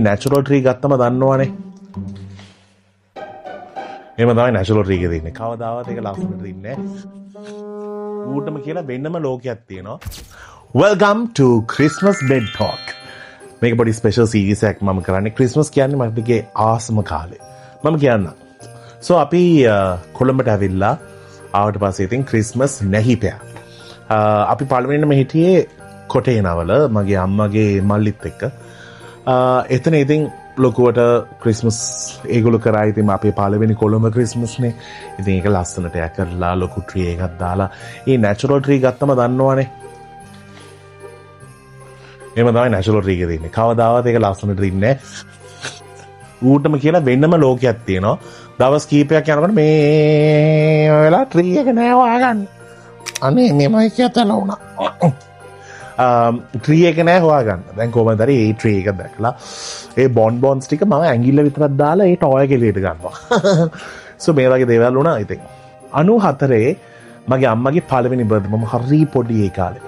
Natural tree ගත්තම දන්නවනේ. එහෙම තමයි නැචරල් ට්‍රී එකේ තියෙන්නේ. කවදාවත් ඒක ලස්සනට දින්නේ නැහැ. ඌටම කියලා වෙන්නම ලෝකයක් තියෙනවා. Welcome to Christmas Bed Talk. මේක පොඩි ස්පෙෂල් සීරීස් එකක් මම කරන්නේ. ක්‍රිස්මස් කියන්නේ මගේ ආසම කාලේ. මම කියන්නම්. So අපි කොළඹට ඇවිල්ලා ආවට පස්සේ ඉතින් ක්‍රිස්මස් නැහිපෑ. අපි පළවෙනිම හිටියේ කොටේනවල මගේ අම්මගේ මල්ලිත් එක්ක. එතන ඉතින් ලොකුවට ක්‍රිස්මස් ඒගොල්ලෝ කරා ඉතින් අපේ පළවෙනි කොළඹ ක්‍රිස්මස්නේ. ඉතින් ඒක ලස්සනට කරලා ලොකු ට්‍රී එකක් දාලා ඒ නැචරල් ට්‍රී ගත්තම දන්නවනේ. එහෙම තමයි නැචරල් ට්‍රී එකේ තියෙන්නේ. කවදාවත් ඒක ලස්සනට දින්නේ නැහැ. ඌටම කියලා වෙන්නම ලෝකයක් තියෙනවා. දවස් කීපයක් යනකොට මේ වෙලා ට්‍රී එක නෑ හොයාගන්න. අනේ මේමයි කියතල වුණා. ට්‍රී එක නෑ හොයාගන්න. දැන් කොහමද හරි ඒ ට්‍රී එක දැකලා ඒ බොන්ස් ටික මම ඇඟිල්ල විතරක් දාලා ඒ ටොය එක එළියට ගන්නවා. සෝ මේ වගේ දේවල් වුණා ඉතින්. 94 මගේ අම්මගේ පළවෙනි බර්ත්ඩේ මම හරි පොඩි ඒ කාලේ.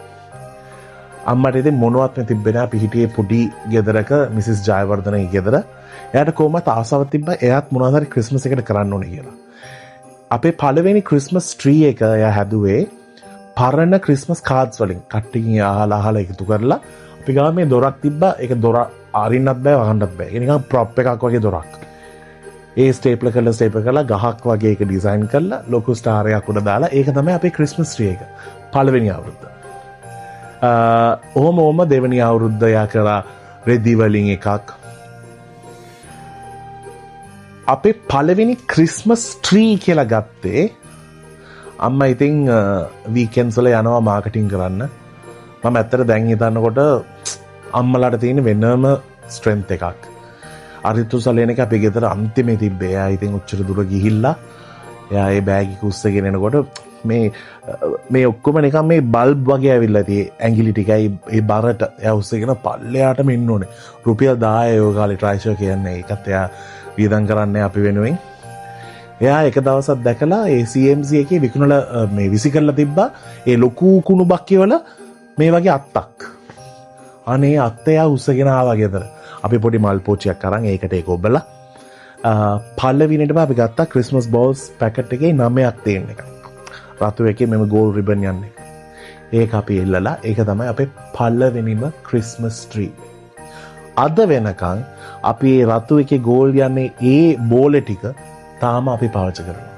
අම්මට ඉතින් මොනවත් තිබ්බේ නෑ. අපි හිටියේ පොඩි ගෙදරක මිසිස් ජයවර්ධනගේ ගෙදර. එයාට කොහොමද ආසාවක් තිබ්බා එයාත් මොනවද හරි ක්‍රිස්මස් එකට කරන්න ඕනේ කියලා. අපේ පළවෙනි ක්‍රිස්මස් ට්‍රී එක එයා හැදුවේ පරණ ක්‍රිස්මස් කාඩ්ස් වලින් කට්ටියන් අහලා එකතු කරලා අපි ගාව මේ දොරක් තිබ්බා. ඒක දොර අරින්නත් බෑ වහන්නත් බෑ. ඒ නිකන් ප්‍රොප් එකක් වගේ දොරක්. ඒ ස්ටේප්ලර් කරලා ගහක් වගේ ඒක ඩිසයින් කරලා ලොකු ස්ටාර් එකක් උඩ දාලා ඒක තමයි අපේ ක්‍රිස්මස් ට්‍රී එක. පළවෙනි අවුරුද්ද. ඔහොම දෙවෙනි අවුරුද්ද යා කරා රෙදි වලින් එකක්. අපේ පළවෙනි ක්‍රිස්මස් ට්‍රී කියලා ගත්තේ අම්මා ඉතින් වීකෙන්ඩ්ස් වල යනවා මාකටිං කරන්න. මම ඇත්තට දැන් හිතනකොට අම්මලාට තියෙන වෙනම ස්ට්‍රෙන්ත් එකක්. අරිතු සලේන එක අපේ ගෙදර අන්තිමේ තිබ්බේ. එයා ඉතින් උච්චර දුර ගිහිල්ලා එයා ඒ බෑග් එක උස්සගෙන එනකොට මේ ඔක්කොම නිකන් මේ බල්බ් වගේ ඇවිල්ලා තියෙයි. ඇඟිලි ටිකයි ඒ බරට එයා උස්සගෙන පල්ලෙයාටම ඉන්න ඕනේ. රුපියල් 10 ඒ කාලේ ට්‍රයිෂර් කියන්නේ. ඒකත් එයා වියදම් කරන්නේ අපි වෙනුවෙන්. එයා එක දවසක් දැකලා ඒ CMC එකේ විකුණලා මේ විසි කරලා තිබ්බා ඒ ලොකු කුණු බක්කේ මේ වගේ අත්තක්. අනේ අත්ත එයා උස්සගෙන ආවා ගෙදර. අපි පොඩි මල් පෝච්චියක් අරන් ඒකට ඒක ඔබලා පළවෙනිටම අපි ගත්තා ක්‍රිස්මස් බෝල්ස් පැකට් එකේ 9ක් තියෙන එක. රතු එකේ මෙම ගෝල් රිබන් යන්නේ. ඒක අපි එල්ලලා ඒක තමයි අපේ පළවෙනිම ක්‍රිස්මස් ට්‍රී. අද වෙනකන් අපි රතු එකේ ගෝල් යන්නේ ඒ බෝල ටික තාම අපි පාවිච්චි කරනවා.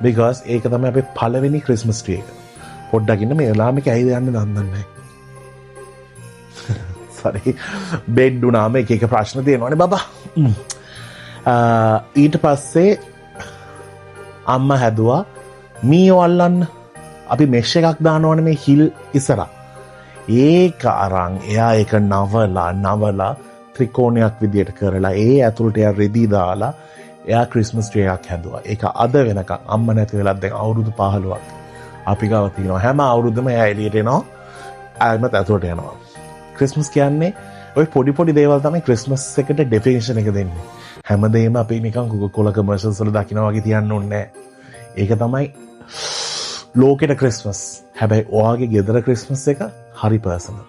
because ඒක තමයි අපේ පළවෙනි ක්‍රිස්මස් ට්‍රී එක. පොඩ්ඩක් ඉන්න මේ ලාම එක ඇයිද යන්නේ දන්නේ නැහැ. sorry බෙඩ් උනාම එක ප්‍රශ්න තියෙනවානේ බබා. ඊට පස්සේ අම්මා හැදුවා මීයෝ අල්ලන්න. අපි මෙෂ් එකක් දානවනේ මේ හිල් ඉස්සරහ. ඒක අරන් එයා ඒක නවලා ත්‍රිකෝණයක් විදියට කරලා ඒ ඇතුළට එයා රෙදි දාලා එයා ක්‍රිස්මස් ට්‍රී එකක් හැදුවා. ඒක අද වෙනකන් අම්මා නැති වෙලත් දැන් අවුරුදු 15ක් අපි ගාව තියෙනවා. හැම අවුරුද්දම එයා එළියට එනවා. ආයෙත් ඇතුළට යනවා. ක්‍රිස්මස් කියන්නේ ওই පොඩි දේවල් තමයි ක්‍රිස්මස් එකට ඩෙෆිනිෂන් එක දෙන්නේ. හැමදේම අපි නිකන් කොල කමර්ෂල්ස් වල දකින්න වගේ තියන්න ඕනේ නැහැ. ඒක තමයි ලෝකෙට ක්‍රිස්මස්. හැබැයි ඔයාගේ ගෙදර ක්‍රිස්මස් එක හරි පර්සනල්.